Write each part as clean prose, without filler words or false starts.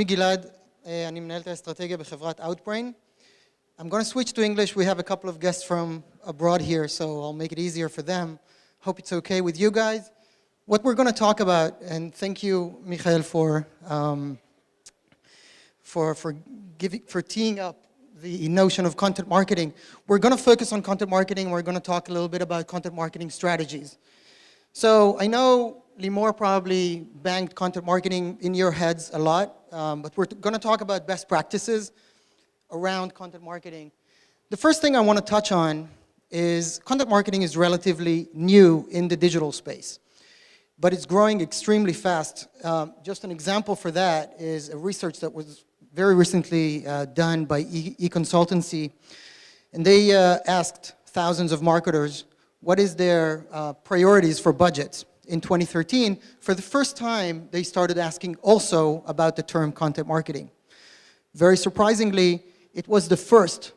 שמי גלעד, אני מנהל את האסטרטגיה בחברת Outbrain. I'm going to switch to English. We have a couple of guests from abroad here, so I'll make it easier for them. Hope it's okay with you guys. What we're going to talk about, and thank you, Michael, for teeing up the notion of content marketing. We're going to focus on content marketing. We're going to talk a little bit about content marketing strategies. So I know Limor probably banged content marketing in your heads a lot, but we're going to talk about best practices around content marketing. The first thing I want to touch on is content marketing is relatively new in the digital space, but it's growing extremely fast. Just an example for that is a research that was very recently done by e-consultancy, and they asked thousands of marketers what is their priorities for budgets. In 2013, for the first time, they started asking also about the term content marketing. Very surprisingly, it was the first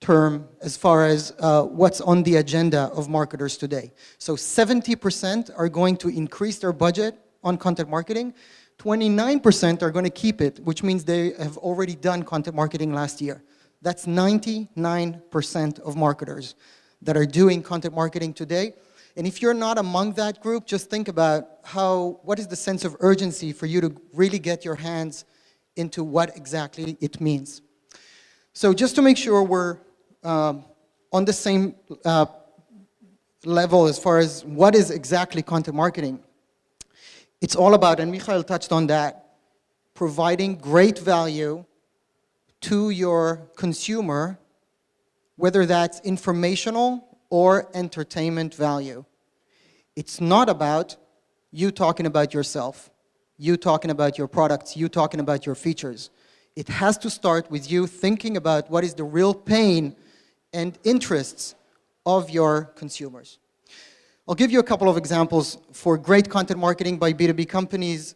term as far as what's on the agenda of marketers today. So 70% are going to increase their budget on content marketing. 29% are going to keep it, which means they have already done content marketing last year. That's 99% of marketers that are doing content marketing today. And if you're not among that group, just think about what is the sense of urgency for you to really get your hands into what exactly it means. So just to make sure we're on the same level as far as what is exactly content marketing, it's all about, and Michael touched on that, providing great value to your consumer, whether that's informational or entertainment value. It's not about you talking about yourself, you talking about your products, you talking about your features. It has to start with you thinking about what is the real pain and interests of your consumers. I'll give you a couple of examples for great content marketing by B2B companies.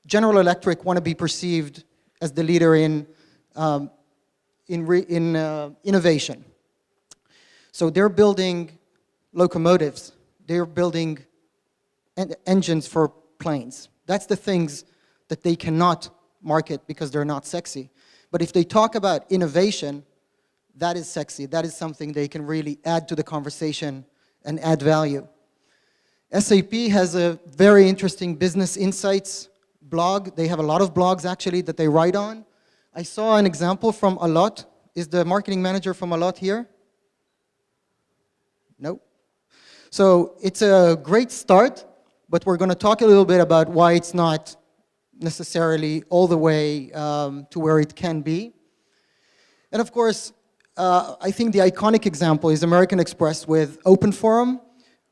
General Electric want to be perceived as the leader in innovation. So they're building locomotives. They're building engines for planes. That's the things that they cannot market because they're not sexy. But if they talk about innovation, that is sexy. That is something they can really add to the conversation and add value. SAP has a very interesting business insights blog. They have a lot of blogs actually that they write on. I saw an example from Alot. Is the marketing manager from Alot here? No. So it's a great start, but we're going to talk a little bit about why it's not necessarily all the way to where it can be. And of course, I think the iconic example is American Express with Open Forum,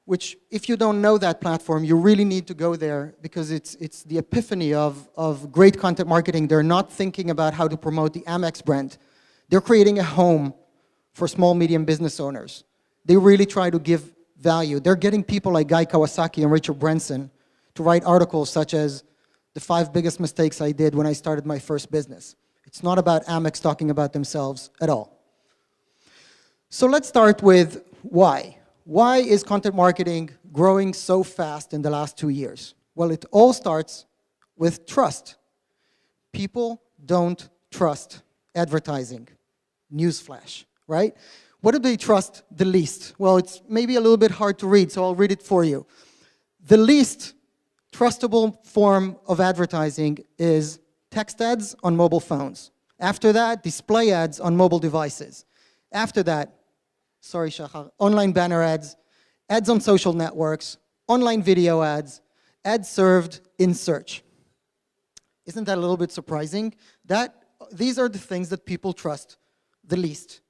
which if you don't know that platform, you really need to go there because it's the epiphany of great content marketing. They're not thinking about how to promote the Amex brand. They're creating a home for small, medium business owners. They really try to give value. They're getting people like Guy Kawasaki and Richard Branson to write articles such as the 5 biggest mistakes I did when I started my first business. It's not about Amex talking about themselves at all. So let's start with why. Why is content marketing growing so fast in the last 2 years? Well, it all starts with trust. People don't trust advertising. Newsflash, right? What do they trust the least? Well, it's maybe a little bit hard to read, so I'll read it for you. The least trustable form of advertising is text ads on mobile phones. After that, display ads on mobile devices. After that, sorry, Shachar, online banner ads, ads on social networks, online video ads, ads served in search. Isn't that a little bit surprising? These are the things that people trust the least.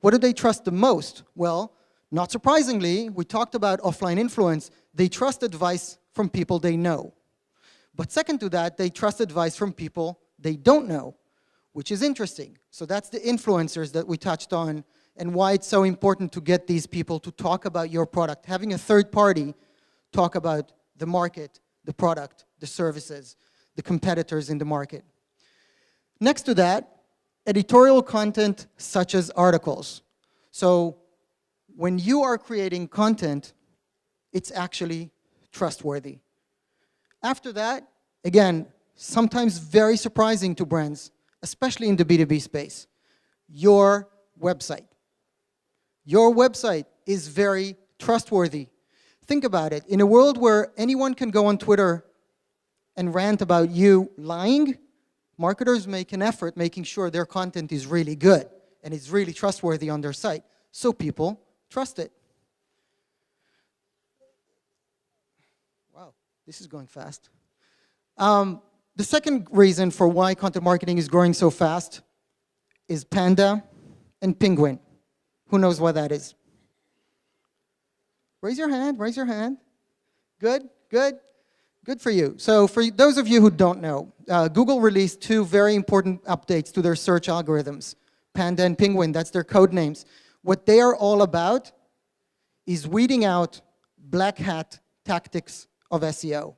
What do they trust the most? Well, not surprisingly, we talked about offline influence. They trust advice from people they know. But second to that, they trust advice from people they don't know, which is interesting. So that's the influencers that we touched on and why it's so important to get these people to talk about your product. Having a third party talk about the market, the product, the services, the competitors in the market. Next to that, editorial content such as articles. So when you are creating content, it's actually trustworthy. After that, again, sometimes very surprising to brands, especially in the B2B space. Your website. Your website is very trustworthy. Think about it. In a world where anyone can go on Twitter and rant about you lying, marketers make an effort making sure their content is really good and is really trustworthy on their site, so people trust it. Wow, this is going fast. The second reason for why content marketing is growing so fast is Panda and Penguin. Who knows what that is? Raise your hand, raise your hand. Good, good, good for you. So for those of you who don't know, Google released two very important updates to their search algorithms. Panda and Penguin, that's their code names. What they are all about is weeding out black hat tactics of SEO.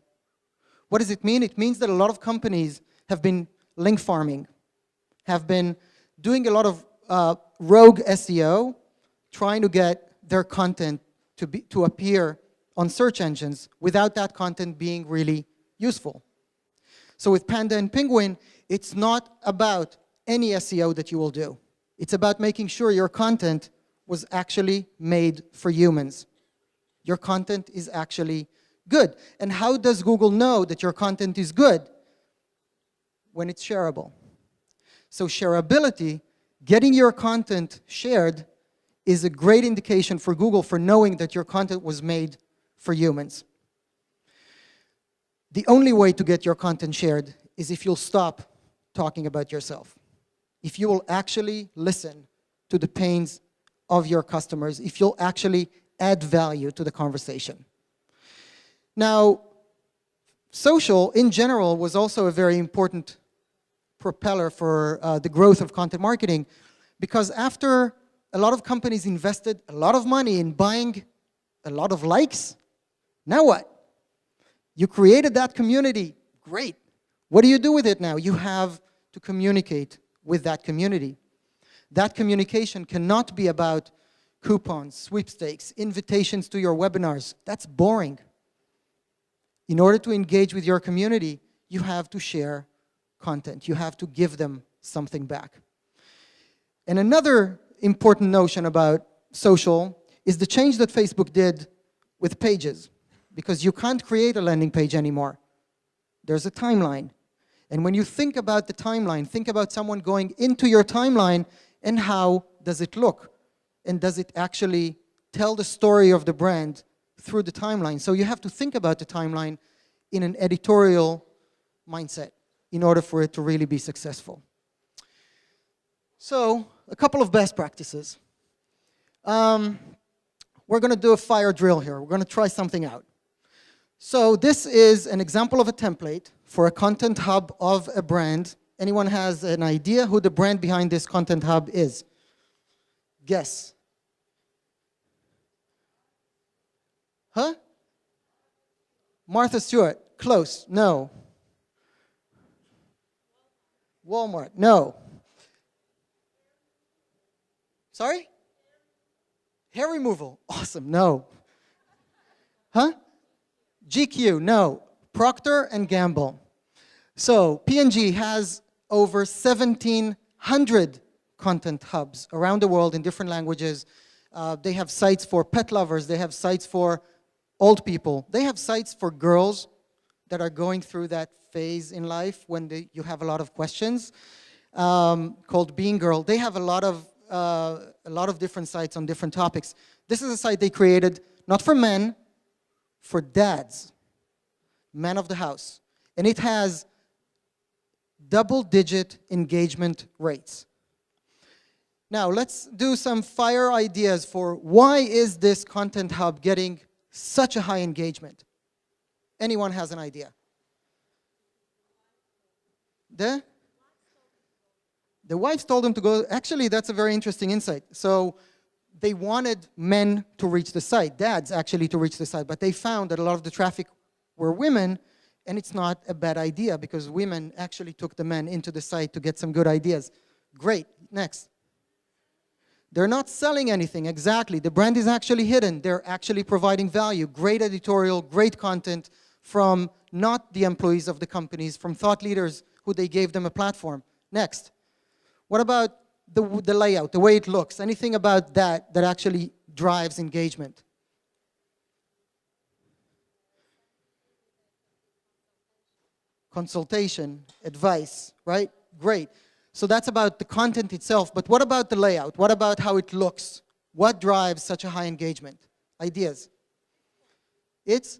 What does it mean? It means that a lot of companies have been link farming, have been doing a lot of rogue SEO, trying to get their content to appear on search engines without that content being really useful. So with Panda and Penguin, it's not about any SEO that you will do. It's about making sure your content was actually made for humans. Your content is actually good. And how does Google know that your content is good? When it's shareable. So shareability, getting your content shared, is a great indication for Google for knowing that your content was made for humans. The only way to get your content shared is if you'll stop talking about yourself. If you will actually listen to the pains of your customers, if you'll actually add value to the conversation. Now, social in general was also a very important propeller for the growth of content marketing, because after a lot of companies invested a lot of money in buying a lot of likes, now what? You created that community, great. What do you do with it now? You have to communicate with that community. That communication cannot be about coupons, sweepstakes, invitations to your webinars. That's boring. In order to engage with your community, you have to share content. You have to give them something back. And another important notion about social is the change that Facebook did with pages, because you can't create a landing page anymore. There's a timeline. And when you think about the timeline, think about someone going into your timeline and how does it look? And does it actually tell the story of the brand through the timeline? So you have to think about the timeline in an editorial mindset in order for it to really be successful. So, a couple of best practices. We're going to do a fire drill here. We're going to try something out. So this is an example of a template for a content hub of a brand. Anyone has an idea who the brand behind this content hub is? Guess. Huh? Martha Stewart. Close. No. Walmart. No. Sorry? Hair removal. Awesome. No. Huh? GQ. No. Procter and Gamble. So P&G has over 1,700 content hubs around the world in different languages. They have sites for pet lovers. They have sites for old people. They have sites for girls that are going through that phase in life when you have a lot of questions, called Being Girl. They have a lot of different sites on different topics. This is a site they created, not for men, for dads, men of the house. And it has double-digit engagement rates. Now, let's do some fire ideas for why is this content hub getting such a high engagement? Anyone has an idea? The wives told them to go. Actually, that's a very interesting insight. So they wanted men to reach the site, dads actually to reach the site, but they found that a lot of the traffic were women, and it's not a bad idea because women actually took the men into the site to get some good ideas. Great, next. They're not selling anything, exactly. The brand is actually hidden. They're actually providing value. Great editorial, great content from not the employees of the companies, from thought leaders who they gave them a platform. Next. What about the layout, the way it looks? Anything about that that actually drives engagement? Consultation, advice, right? Great. So that's about the content itself, but what about the layout? What about how it looks? What drives such a high engagement? Ideas? It's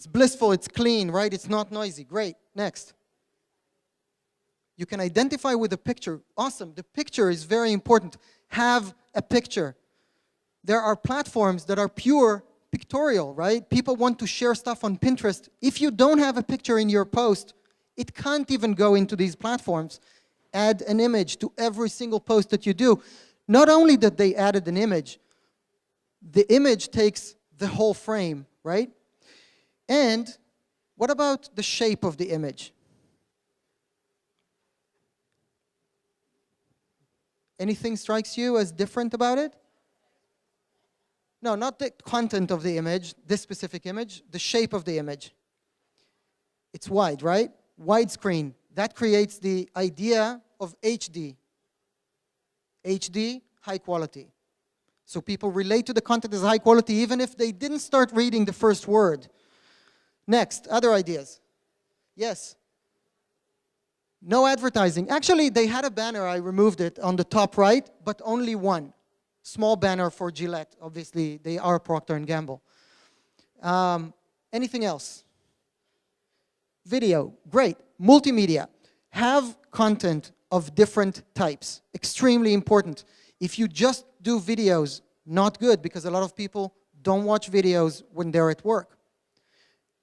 blissful, it's clean, right? It's not noisy. Great. Next. You can identify with a picture. Awesome. The picture is very important. Have a picture. There are platforms that are pure pictorial, right? People want to share stuff on Pinterest. If you don't have a picture in your post, it can't even go into these platforms. Add an image to every single post that you do. Not only that they added an image, the image takes the whole frame, right? And what about the shape of the image? Anything strikes you as different about it? No, not the content of the image, this specific image, the shape of the image. It's wide, right? Widescreen. That creates the idea of HD. HD, high quality. So people relate to the content as high quality even if they didn't start reading the first word. Next, other ideas. Yes. No advertising. Actually, they had a banner, I removed it, on the top right, but only one. Small banner for Gillette. Obviously, they are Procter & Gamble. Anything else? Video. Great. Multimedia. Have content of different types. Extremely important. If you just do videos, not good, because a lot of people don't watch videos when they're at work.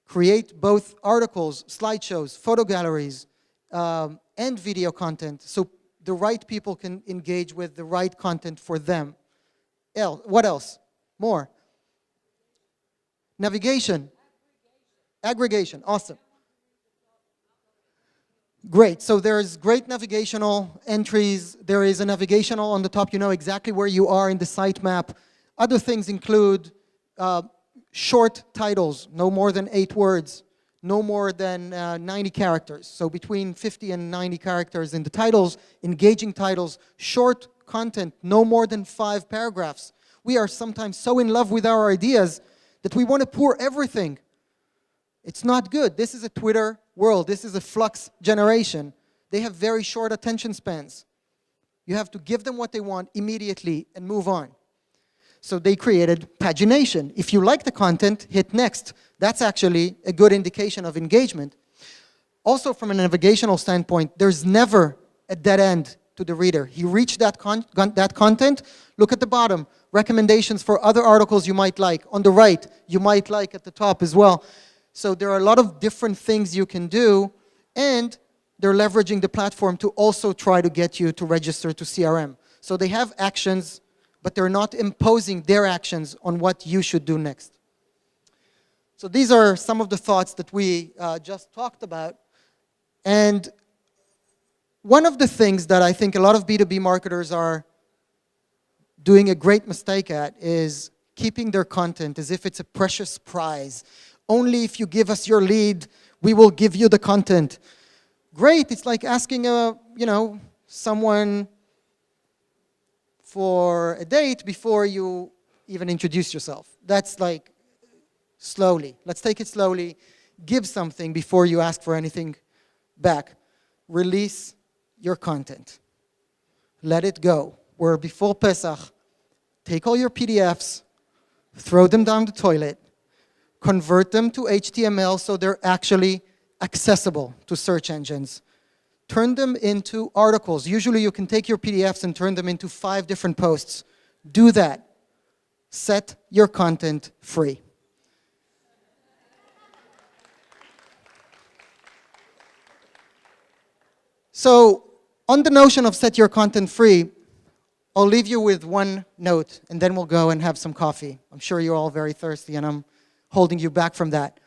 Create both articles, slideshows, photo galleries, and video content so the right people can engage with the right content for them. What else? More. Navigation. Aggregation. Awesome. Great. So there's great navigational entries. There is a navigational on the top. You know exactly where you are in the sitemap. Other things include short titles, no more than 8 words, no more than 90 characters. So between 50 and 90 characters in the titles, engaging titles, short content, no more than 5 paragraphs. We are sometimes so in love with our ideas that we want to pour everything. It's not good. This is a Twitter world. This is a flux generation. They have very short attention spans. You have to give them what they want immediately and move on. So they created pagination. If you like the content, hit next. That's actually a good indication of engagement. Also, from a navigational standpoint, there's never a dead end to the reader. He reached that content. Look at the bottom. Recommendations for other articles you might like. On the right, you might like at the top as well. So there are a lot of different things you can do, and they're leveraging the platform to also try to get you to register to CRM. So they have actions, but they're not imposing their actions on what you should do next. So these are some of the thoughts that we just talked about. And one of the things that I think a lot of B2B marketers are doing a great mistake at is keeping their content as if it's a precious prize. Only if you give us your lead, we will give you the content. Great, it's like asking someone for a date before you even introduce yourself. That's like slowly. Let's take it slowly. Give something before you ask for anything back. Release your content. Let it go. We're before Pesach. Take all your PDFs, throw them down the toilet, convert them to HTML so they're actually accessible to search engines. Turn them into articles. Usually you can take your PDFs and turn them into 5 different posts. Do that. Set your content free. So, on the notion of set your content free, I'll leave you with one note, and then we'll go and have some coffee. I'm sure you're all very thirsty, and I'm holding you back from that.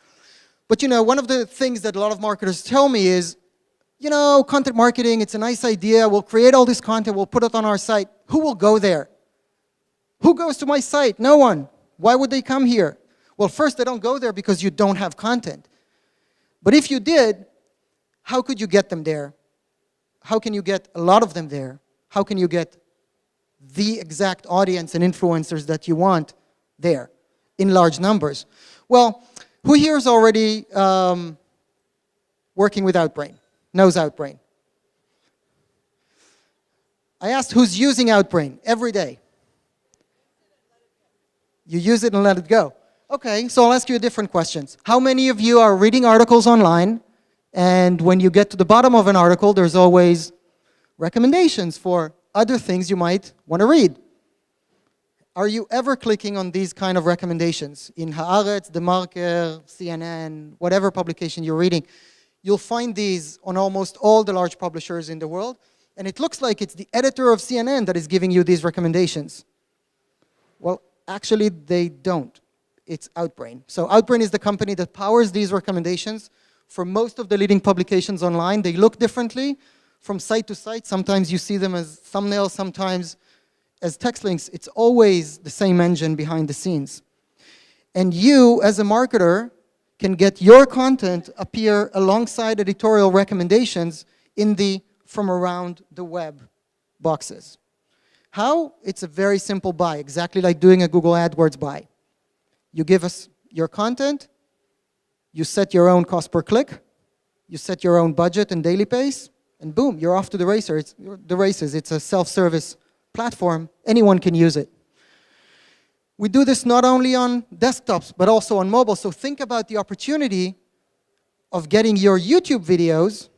But one of the things that a lot of marketers tell me is, content marketing, it's a nice idea. We'll create all this content. We'll put it on our site. Who will go there? Who goes to my site? No one. Why would they come here? Well, first, they don't go there because you don't have content. But if you did, how could you get them there? How can you get a lot of them there? How can you get the exact audience and influencers that you want there in large numbers? Well, who here is already working with Outbrain, knows Outbrain? I asked who's using Outbrain every day. You use it and let it go. Okay, so I'll ask you different questions. How many of you are reading articles online, and when you get to the bottom of an article, there's always recommendations for other things you might want to read? Are you ever clicking on these kind of recommendations? In Haaretz, The Marker, CNN, whatever publication you're reading, you'll find these on almost all the large publishers in the world, and it looks like it's the editor of CNN that is giving you these recommendations. Well, actually, they don't. It's Outbrain. So Outbrain is the company that powers these recommendations for most of the leading publications online. They look differently from site to site. Sometimes you see them as thumbnails, sometimes as text links. It's always the same engine behind the scenes. And you, as a marketer, can get your content appear alongside editorial recommendations in the from around the web boxes. How? It's a very simple buy, exactly like doing a Google AdWords buy. You give us your content, you set your own cost per click, you set your own budget and daily pace, and boom, you're off to the races. It's a self-service platform. Anyone can use it. We do this not only on desktops, but also on mobile. So think about the opportunity of getting your YouTube videos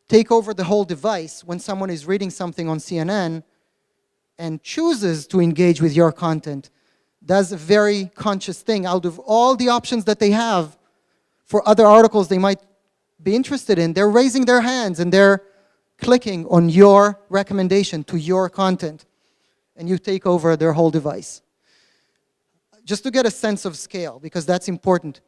take over the whole device when someone is reading something on CNN and chooses to engage with your content. Does a very conscious thing out of all the options that they have for other articles they might be interested in. They're raising their hands and they're clicking on your recommendation to your content, and you take over their whole device. Just to get a sense of scale, because that's important.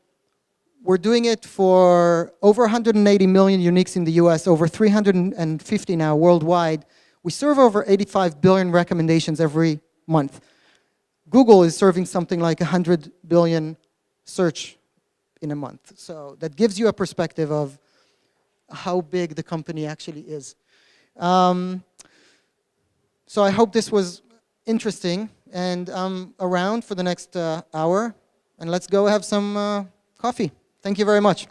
We're doing it for over 180 million uniques in the US, over 350 now worldwide. We serve over 85 billion recommendations every month. Google is serving something like 100 billion search in a month. So that gives you a perspective of how big the company actually is. So I hope this was interesting, and I'm around for the next hour, and let's go have some coffee. Thank you very much.